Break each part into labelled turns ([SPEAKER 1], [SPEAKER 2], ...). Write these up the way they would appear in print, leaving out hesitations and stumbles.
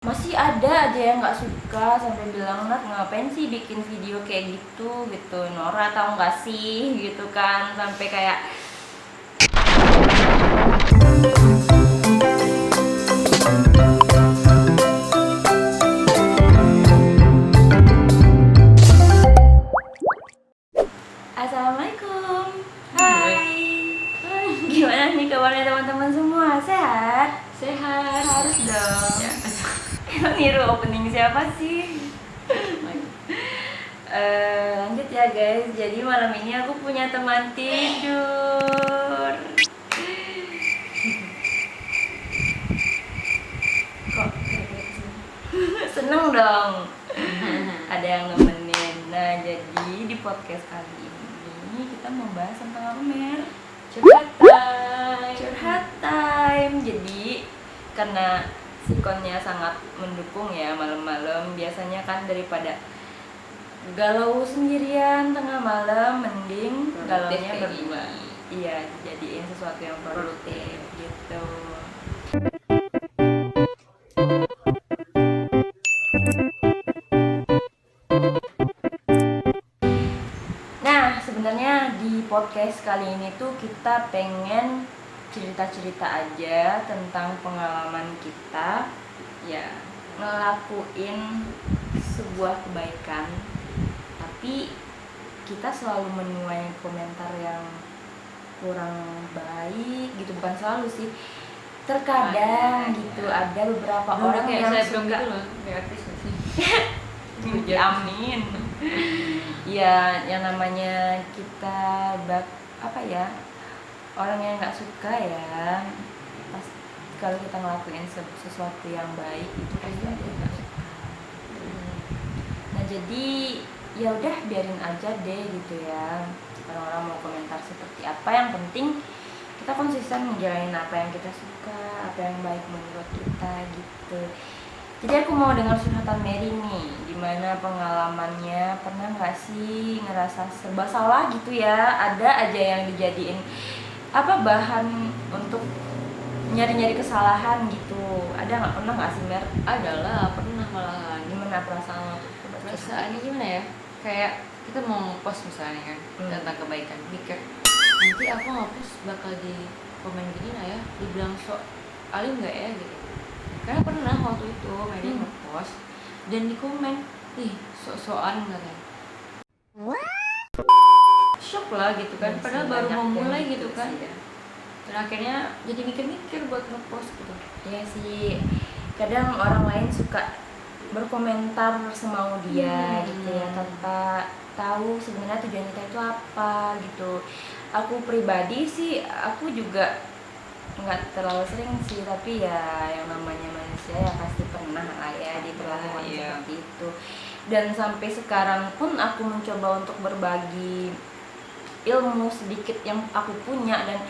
[SPEAKER 1] Masih ada aja yang nggak suka sampai bilang, Nat ngapain sih bikin video kayak gitu Nora tahu nggak sih gitu kan, sampai kayak Assalamualaikum. Hai. Gimana nih kabarnya teman-teman semua? Sehat?
[SPEAKER 2] Sehat.
[SPEAKER 1] Harus dong.
[SPEAKER 2] Ya.
[SPEAKER 1] Emang niru opening siapa sih? Lanjut ya guys. Jadi malam ini aku punya teman tidur. Kok seneng dong. Ada yang nemenin. Nah, jadi di podcast kali ini kita mau bahas tentang apa, Mer? Curhat time. Jadi karena sikonnya sangat mendukung ya malam-malam, biasanya kan daripada galau sendirian tengah malam, mending galaunya berdua. Iya, jadiin sesuatu yang produktif gitu. Nah, sebenarnya di podcast kali ini tuh kita pengen cerita-cerita aja tentang pengalaman kita ya ngelakuin sebuah kebaikan, tapi kita selalu menuai komentar yang kurang baik gitu. Bukan selalu sih, terkadang gitu ada beberapa orang
[SPEAKER 2] kayak
[SPEAKER 1] yang
[SPEAKER 2] saya
[SPEAKER 1] suka
[SPEAKER 2] gitu loh, kayak artis gak sih?
[SPEAKER 1] mimpi amin. Ya, yang namanya kita apa ya, orang yang nggak suka ya, pas kalau kita ngelakuin sesuatu yang baik itu pasti ada yang nggak suka. Nah, jadi ya udah biarin aja deh gitu ya, orang-orang mau komentar seperti apa, yang penting kita konsisten ngejalanin apa yang kita suka, apa yang baik menurut kita gitu. Jadi aku mau dengar curhatan Mary nih, gimana pengalamannya, pernah nggak sih ngerasa serba salah gitu ya, ada aja yang dijadiin apa bahan untuk nyari-nyari kesalahan gitu. Ada nggak, pernah nggak sih, Mer?
[SPEAKER 2] Adalah, pernah malahan.
[SPEAKER 1] Gimana perasaan lo?
[SPEAKER 2] Perasaannya gimana ya? Kayak kita mau nge-post misalnya kan, tentang kebaikan, mikir nanti aku nge-post bakal di komen gini lah ya, dibilang sok alim nggak ya gitu. Karena pernah waktu itu Mary nge-post dan di komen, ih sok-sokan katanya. Shock lah gitu kan,
[SPEAKER 1] Ya,
[SPEAKER 2] padahal
[SPEAKER 1] sih,
[SPEAKER 2] baru
[SPEAKER 1] banyak
[SPEAKER 2] mau
[SPEAKER 1] yang
[SPEAKER 2] mulai
[SPEAKER 1] gitu
[SPEAKER 2] gitu kan.
[SPEAKER 1] sih, ya.
[SPEAKER 2] Dan akhirnya jadi mikir-mikir buat nge-post gitu.
[SPEAKER 1] Iya sih, kadang orang lain suka berkomentar semau dia gitu ya, tanpa tahu sebenarnya tujuan kita itu apa gitu. Aku pribadi sih, aku juga nggak terlalu sering sih, tapi ya yang namanya manusia ya pasti pernah lah ya diperlakukan seperti itu. Dan sampai sekarang pun aku mencoba untuk berbagi ilmu sedikit yang aku punya, dan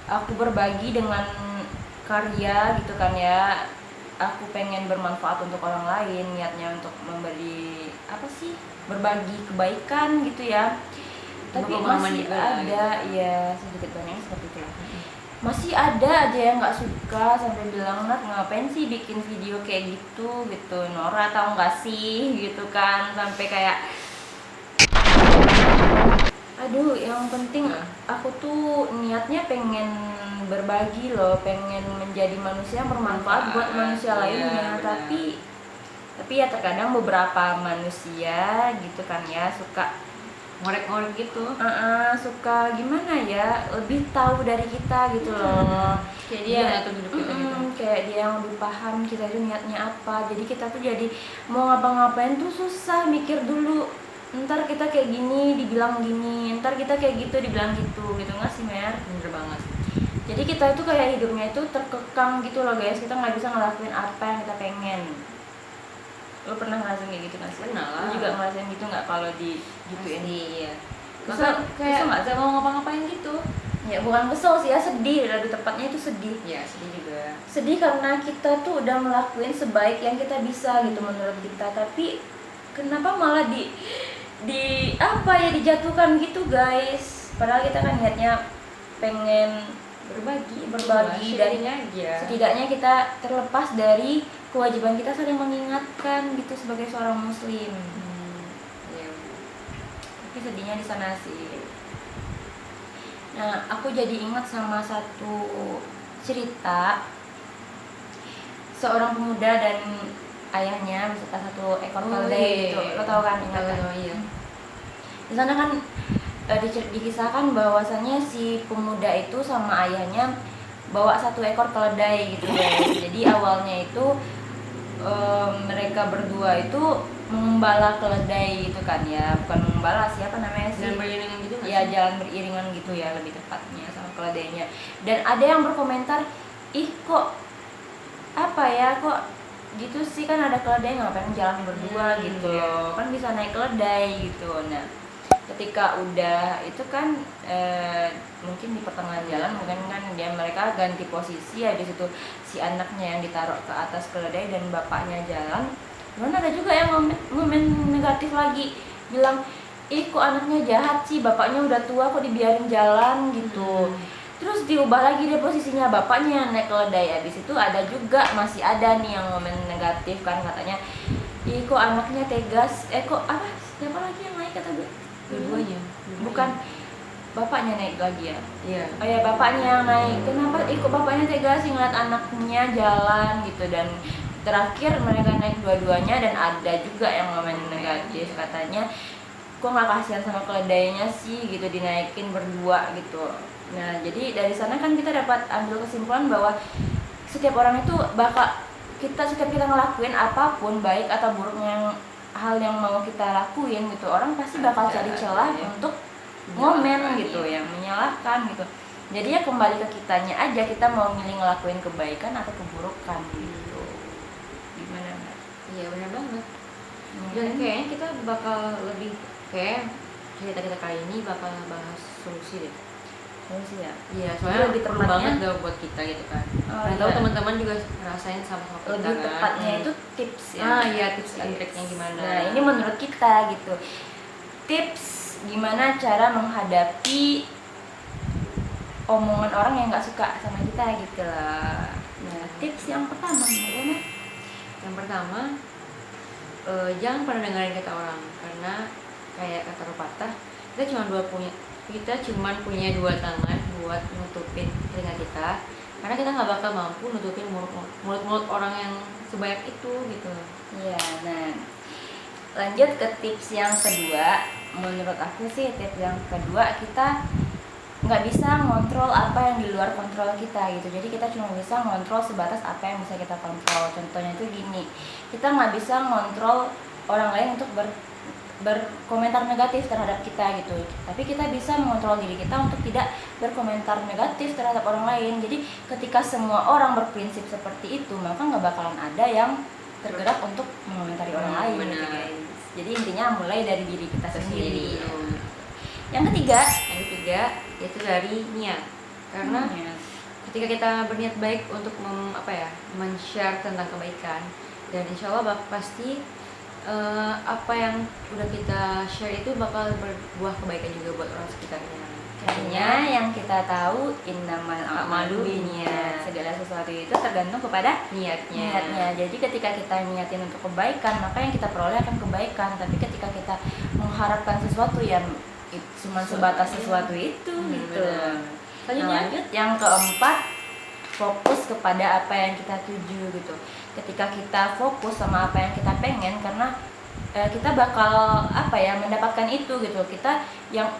[SPEAKER 1] aku berbagi dengan karya gitu kan ya. Aku pengen bermanfaat untuk orang lain, niatnya untuk memberi apa sih, berbagi kebaikan gitu ya. Tapi masih ada ya sedikit banyak seperti itu ya. Masih ada aja yang nggak suka sampai bilang, Nat ngapain sih bikin video kayak gitu Nora tahu nggak sih gitu kan, sampai kayak aduh, yang penting aku tuh niatnya pengen berbagi loh, pengen menjadi manusia yang bermanfaat buat manusia lainnya. Tapi ya terkadang beberapa manusia gitu kan ya suka
[SPEAKER 2] ngorek-ngorek gitu,
[SPEAKER 1] suka gimana ya, lebih tahu dari kita gitu loh.
[SPEAKER 2] kayak dia ngatur hidup kita gitu.
[SPEAKER 1] Kayak dia yang lebih paham kita itu niatnya apa. Jadi kita tuh jadi mau ngapa-ngapain tuh susah, mikir dulu, ntar kita kayak gini dibilang gini, ntar kita kayak gitu dibilang gitu nggak sih, Mer?
[SPEAKER 2] Bener banget.
[SPEAKER 1] Jadi kita itu kayak hidupnya itu terkekang gitu loh guys, kita nggak bisa ngelakuin apa yang kita pengen. Lo pernah ngerasain kayak gitu nggak sih?
[SPEAKER 2] Pernah lah.
[SPEAKER 1] Lo juga ngerasain gitu nggak kalau di gituin?
[SPEAKER 2] Iya.
[SPEAKER 1] Kesel,
[SPEAKER 2] Kayak
[SPEAKER 1] nggak
[SPEAKER 2] nggak mau ngapa-ngapain gitu.
[SPEAKER 1] Ya bukan kesel sih ya, sedih, lebih tepatnya itu sedih.
[SPEAKER 2] Ya sedih juga.
[SPEAKER 1] Sedih karena kita tuh udah ngelakuin sebaik yang kita bisa gitu menurut kita, tapi kenapa malah di apa ya, dijatuhkan gitu guys. Padahal kita kan niatnya pengen berbagi dan
[SPEAKER 2] aja.
[SPEAKER 1] setidaknya kita terlepas dari kewajiban kita saling mengingatkan gitu sebagai seorang muslim.
[SPEAKER 2] Iya.
[SPEAKER 1] Tapi sedihnya di sana sih. Nah, aku jadi ingat sama satu cerita seorang pemuda dan ayahnya beserta satu ekor keledai gitu. Lo tau kan? Ingat kan?
[SPEAKER 2] Iya.
[SPEAKER 1] Di sana kan dikisahkan bahwasannya si pemuda itu sama ayahnya bawa satu ekor keledai gitu guys. Jadi awalnya itu mereka berdua itu mengembala keledai gitu kan ya, bukan mengembala, siapa namanya sih?
[SPEAKER 2] Jalan beriringan gitu nggak
[SPEAKER 1] Ya
[SPEAKER 2] sih?
[SPEAKER 1] jalan beriringan gitu ya lebih tepatnya sama keledainya. Dan ada yang berkomentar, ih kok apa ya, kok gitu sih, kan ada keledai ngapain jalan berdua gitu loh, kan bisa naik keledai gitu. Nah ketika udah itu kan mungkin di pertengahan jalan mungkin kan mereka ganti posisi, habis itu si anaknya yang ditaruh ke atas keledai dan bapaknya jalan. Cuman ada juga yang ngomen negatif lagi, bilang ih kok anaknya jahat sih, bapaknya udah tua kok dibiarin jalan gitu. Terus diubah lagi deh posisinya, bapaknya yang naik keledai. Habis itu ada juga, masih ada nih yang ngomen negatif kan, katanya ih kok anaknya tegas, kok apa, siapa lagi yang naik kata gue?
[SPEAKER 2] Dua-duanya.
[SPEAKER 1] Bukan, bapaknya naik lagi ya?
[SPEAKER 2] Iya.
[SPEAKER 1] Oh ya, bapaknya yang naik. Kenapa ikut bapaknya tega sih ngeliat anaknya jalan gitu. Dan terakhir mereka naik dua-duanya, dan ada juga yang ngomen negatif, katanya kok nggak kasihan sama keledainya sih gitu, dinaikin berdua gitu. Nah jadi dari sana kan kita dapat ambil kesimpulan bahwa setiap orang itu setiap kita ngelakuin apapun, baik atau buruknya hal yang mau kita lakuin gitu, orang pasti bakal cari celah untuk ngomen gitu, yang menyalahkan gitu. Jadi ya kembali ke kitanya aja, kita mau milih ngelakuin kebaikan atau keburukan gitu. Gimana Mbak?
[SPEAKER 2] Iya benar banget. Dan kayaknya kita bakal lebih, kayak cerita kita kali ini bakal bahas solusi deh.
[SPEAKER 1] Solusi ya?
[SPEAKER 2] Iya, soalnya
[SPEAKER 1] lebih
[SPEAKER 2] perlu
[SPEAKER 1] tepatnya
[SPEAKER 2] banget buat kita gitu kan.
[SPEAKER 1] Oh,
[SPEAKER 2] Karena
[SPEAKER 1] iya.
[SPEAKER 2] tahu teman-teman juga ngerasain sama-sama kita
[SPEAKER 1] Lebih
[SPEAKER 2] kan.
[SPEAKER 1] tepatnya itu tips ya.
[SPEAKER 2] Iya, tips and triknya gimana.
[SPEAKER 1] Nah ini menurut kita gitu, tips gimana cara menghadapi omongan orang yang nggak suka sama kita gitu lah. Nah tips yang pertama gimana?
[SPEAKER 2] Yang pertama, jangan pernah dengerin kata orang, karena kayak kata pepatah, kita cuma punya dua tangan buat nutupin telinga kita, karena kita nggak bakal mampu nutupin mulut orang yang sebanyak itu gitu.
[SPEAKER 1] Iya, nah lanjut ke tips yang kedua. Menurut aku sih tips yang kedua, kita nggak bisa ngontrol apa yang di luar kontrol kita gitu. Jadi kita cuma bisa ngontrol sebatas apa yang bisa kita kontrol. Contohnya itu gini, kita nggak bisa ngontrol orang lain untuk berkomentar negatif terhadap kita gitu, tapi kita bisa mengontrol diri kita untuk tidak berkomentar negatif terhadap orang lain. Jadi ketika semua orang berprinsip seperti itu, maka nggak bakalan ada yang tergerak untuk mengomentari orang lain gitu guys. Jadi intinya mulai dari diri kita sendiri. Yang ketiga
[SPEAKER 2] yaitu dari niat. Karena ketika kita berniat baik untuk men-share tentang kebaikan, dan insya Allah pasti apa yang udah kita share itu bakal berbuah kebaikan juga buat orang sekitarnya.
[SPEAKER 1] Karena yang kita tahu innamal a'malu binniyat, segala sesuatu itu tergantung kepada niatnya. Jadi ketika kita niatin untuk kebaikan, maka yang kita peroleh akan kebaikan. Tapi ketika kita mengharapkan sesuatu yang cuma sebatas sesuatu itu gitu. Lanjut yang keempat, fokus kepada apa yang kita tuju gitu. Ketika kita fokus sama apa yang kita pengen, karena kita bakal mendapatkan itu gitu.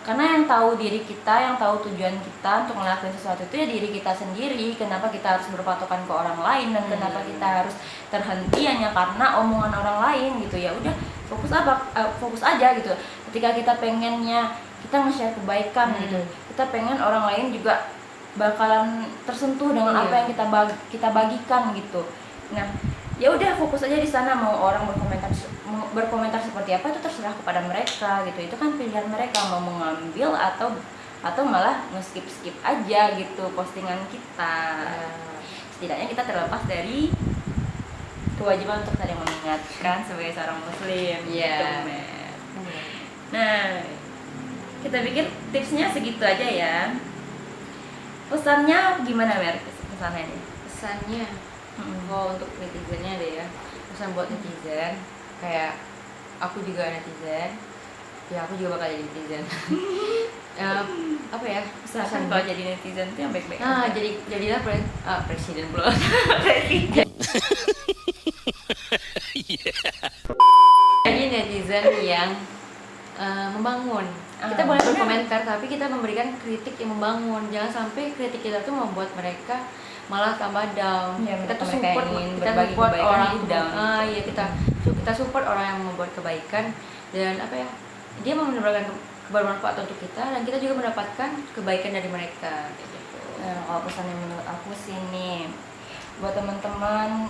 [SPEAKER 1] Karena yang tahu diri kita, yang tahu tujuan kita untuk melakukan sesuatu itu ya diri kita sendiri. Kenapa kita harus berpatokan ke orang lain, dan kenapa kita harus terhenti hanya karena omongan orang lain gitu. Ya udah, fokus aja gitu. Ketika kita pengennya kita nge-share kebaikan gitu, kita pengen orang lain juga bakalan tersentuh dengan apa yang kita bagikan gitu. Nah ya udah, fokus aja di sana. Mau orang berkomentar seperti apa itu terserah kepada mereka gitu. Itu kan pilihan mereka mau mengambil atau malah nge-skip aja gitu postingan kita. Setidaknya kita terlepas dari kewajiban untuk saling mengingatkan sebagai seorang muslim gitu, Mer. Nah kita pikir tipsnya segitu aja ya. Pesannya gimana, Mer? Pesannya
[SPEAKER 2] Kalau untuk netizennya deh ya, pesan buat netizen, kayak aku juga netizen, ya aku juga bakal jadi netizen. Apa ya,
[SPEAKER 1] Misalkan kalau jadi netizen tuh yang baik-baik
[SPEAKER 2] nah
[SPEAKER 1] aja.
[SPEAKER 2] jadilah presiden pula. Jadi netizen yang membangun. Kita boleh
[SPEAKER 1] benar.
[SPEAKER 2] berkomentar, tapi kita memberikan kritik yang membangun. Jangan sampai kritik kita tuh membuat mereka malah tambah down.
[SPEAKER 1] Ya,
[SPEAKER 2] Kita tuh
[SPEAKER 1] mereka
[SPEAKER 2] support,
[SPEAKER 1] ingin
[SPEAKER 2] kita
[SPEAKER 1] berbagi
[SPEAKER 2] support
[SPEAKER 1] kebaikan
[SPEAKER 2] orang
[SPEAKER 1] jadi down.
[SPEAKER 2] iya, kita support orang yang membuat kebaikan, dan apa ya, dia mendapatkan bermanfaat untuk kita, dan kita juga mendapatkan kebaikan dari mereka gitu.
[SPEAKER 1] Nah, kalau pesannya menurut aku sih nih, buat teman-teman,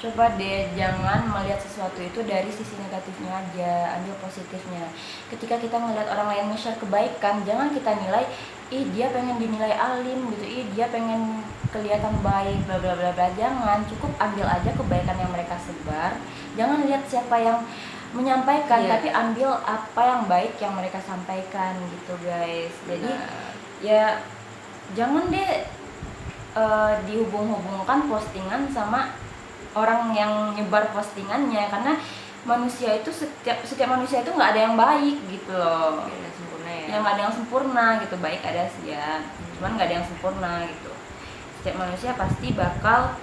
[SPEAKER 1] coba deh jangan melihat sesuatu itu dari sisi negatifnya aja, ambil positifnya. Ketika kita ngelihat orang lain nge-share kebaikan, jangan kita nilai, ih dia pengen dinilai alim gitu, ih dia pengen kelihatan baik, bla bla bla bla. Jangan, cukup ambil aja kebaikan yang mereka sebar. Jangan lihat siapa yang menyampaikan, tapi ambil apa yang baik yang mereka sampaikan gitu guys. Jadi ya jangan deh dihubung-hubungkan postingan sama orang yang nyebar postingannya, karena manusia itu setiap manusia itu nggak ada yang baik gitu loh.
[SPEAKER 2] Gak ada yang sempurna ya.
[SPEAKER 1] Yang nggak ada yang sempurna gitu, baik ada sih ya, cuman nggak ada yang sempurna gitu. Setiap manusia pasti bakal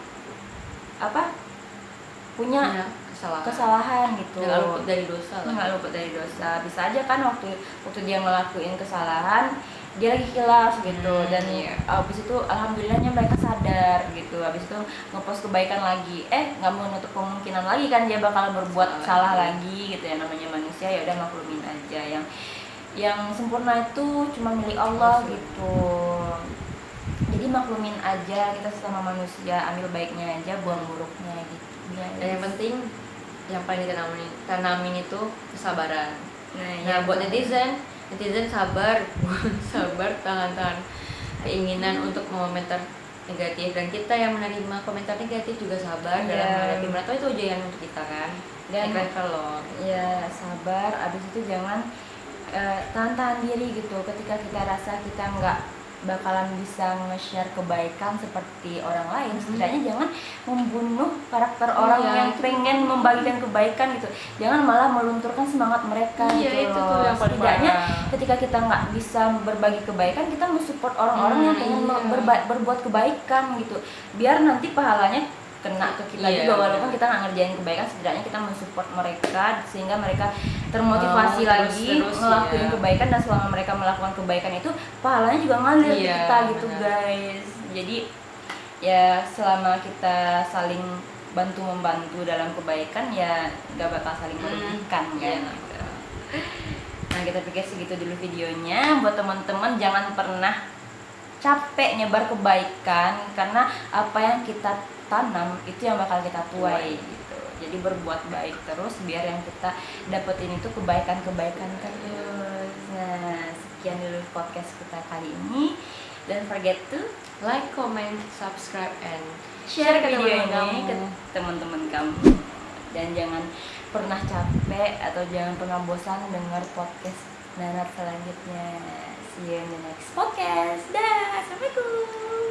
[SPEAKER 1] punya kesalahan gitu.
[SPEAKER 2] Nggak luput dari dosa lah.
[SPEAKER 1] Nggak luput dari dosa. Bisa aja kan waktu dia ngelakuin kesalahan, dia lagi khilaf gitu, dan abis itu alhamdulillahnya mereka sadar gitu, abis itu ngepost kebaikan lagi, nggak menutup kemungkinan lagi kan dia bakal berbuat salah lagi gitu ya, namanya manusia, ya udah maklumin aja. Yang sempurna itu cuma milik Allah gitu, jadi maklumin aja, kita sesama manusia, ambil baiknya aja, buang buruknya gitu.
[SPEAKER 2] Dan yang penting, yang paling ditanamin itu kesabaran. Nah buat netizen sabar, tahan keinginan untuk mengomentar negatif, dan kita yang menerima komentar negatif juga sabar dalam menghadapi mereka, itu ujian untuk kita kan. Dan kalau
[SPEAKER 1] ya sabar, abis itu jangan tahan diri gitu. Ketika kita rasa kita nggak bakalan bisa nge-share kebaikan seperti orang lain, setidaknya jangan membunuh karakter orang yang pengen membagikan kebaikan gitu. Jangan malah melunturkan semangat mereka gitu.
[SPEAKER 2] Itu tuh yang
[SPEAKER 1] setidaknya ketika kita nggak bisa berbagi kebaikan, kita mensupport orang-orang yang pengen berbuat kebaikan gitu, biar nanti pahalanya kena ke kita juga, walaupun kita nggak ngerjain kebaikan, setidaknya kita mensupport mereka sehingga mereka termotivasi lagi ngelakuin kebaikan, dan selama mereka melakukan kebaikan itu pahalanya juga ngalir ke kita gitu guys. Jadi ya selama kita saling bantu membantu dalam kebaikan, ya nggak bakal saling merugikan kan gitu. Nah kita pikir segitu dulu videonya. Buat teman-teman, jangan pernah capek nyebar kebaikan, karena apa yang kita tanam itu yang bakal kita tuai gitu. Jadi berbuat baik terus, biar yang kita dapetin itu kebaikan-kebaikan terus. Nah sekian dulu podcast kita kali ini. Don't forget to
[SPEAKER 2] like, comment, subscribe, and
[SPEAKER 1] share video ini ke teman-teman kamu. Dan jangan pernah capek atau jangan pernah bosan dengar podcast Nanat selanjutnya. See you in the next podcast. Dah, assalamualaikum.